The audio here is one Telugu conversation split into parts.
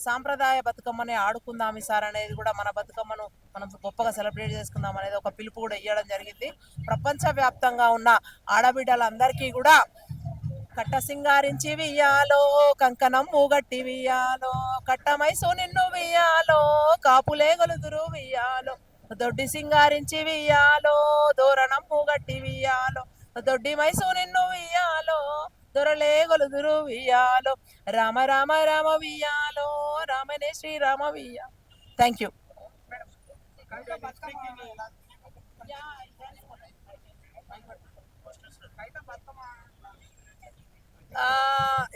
సాంప్రదాయ బతుకమ్మని ఆడుకుందాం ఈసారి అనేది కూడా మన బతుకమ్మను మనం గొప్పగా సెలబ్రేట్ చేసుకుందాం అనేది ఒక పిలుపు కూడా ఇవ్వడం జరిగింది. ప్రపంచవ్యాప్తంగా ఉన్న ఆడబిడ్డలందరికీ కూడా కట్ట సింగారించి వియ్యాలో, కంకణం మూగట్టి వియ్యాలో, కట్టమైసు నిన్ను వియ్యాలో, కాపులే గొలుదురు వియ్యాలో, దొడ్డి సింగారించి వియ్యాలో, దోరణం మూగట్టి వియ్యాలో, దొడ్డి మైసు నిన్ను వియ్యాలో, దొరలే గొలుదురు వియ్యాలో, రామ రామ రామ వియ్యాలో, రామనే శ్రీరామ వియ్యాలో. Thank you.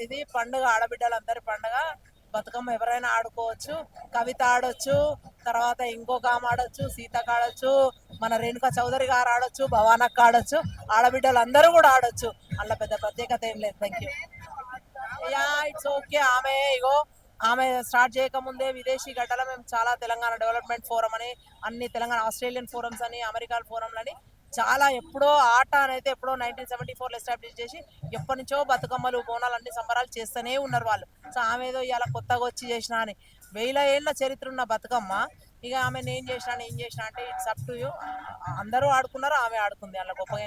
ఇది పండుగ, ఆడబిడ్డలందరి పండుగ. బతుకమ్మ ఎవరైనా ఆడుకోవచ్చు. కవిత ఆడొచ్చు, తర్వాత ఇంకొక ఆమె ఆడొచ్చు, సీతక్క ఆడొచ్చు, మన రేణుకా చౌదరి గారు ఆడొచ్చు, భవానక్క ఆడొచ్చు, ఆడబిడ్డలు అందరూ కూడా ఆడొచ్చు. అలా పెద్ద ప్రత్యేకత ఏం లేదు. Thank you. Yeah, it's okay. ఆమె స్టార్ట్ చేయకముందే విదేశీ గడ్డల మేము చాలా తెలంగాణ డెవలప్మెంట్ ఫోరం అని, అన్ని తెలంగాణ ఆస్ట్రేలియన్ ఫోరమ్స్ అని, అమెరికన్ ఫోరంలని చాలా ఎప్పుడో ఆట అనేది ఎప్పుడో 1974లో ఎస్టాబ్లిష్ చేసి ఎప్పటి నుంచో బతుకమ్మలు, బోనాలు అన్ని సంబరాలు చేస్తూనే ఉన్నారు వాళ్ళు. సో ఆమె ఏదో ఇలా కొత్తగా వచ్చి చేసిన అని, 1000 ఏళ్ళ చరిత్ర ఉన్న బతుకమ్మ. ఇక ఆమె నేను చేసిన అంటే ఇట్స్ అప్ టు యూ. అందరూ ఆడుకున్నారు, ఆమె ఆడుకుంది. అలా గొప్పగా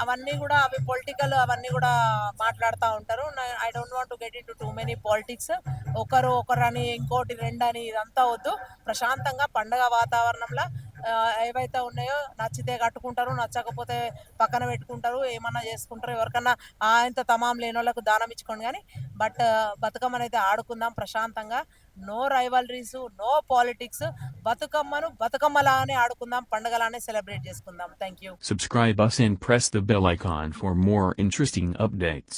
అవన్నీ కూడా అవి పొలిటికల్, అవన్నీ కూడా మాట్లాడుతూ ఉంటారు. I don't want to get into too many politics. ఒకరని ఇంకోటి రెండని ఇదంతా వద్దు. ప్రశాంతంగా పండగ వాతావరణంలో ఏవైతే ఉన్నాయో నచ్చితే కట్టుకుంటారు, నచ్చకపోతే పక్కన పెట్టుకుంటారు, ఏమన్నా చేసుకుంటారు. ఎవరికన్నా ఇంత తమాం లేని వాళ్ళకు దానం ఇచ్చుకోండి. కానీ బట్ బతుకమ్మనైతే ఆడుకుందాం ప్రశాంతంగా. No rivalries, no politics. బతుకమ్మను బతుకమ్మలానే ఆడుకుందాం, పండగలానే సెలబ్రేట్ చేసుకుందాం. Thank you. Subscribe us and press the bell icon for more interesting updates.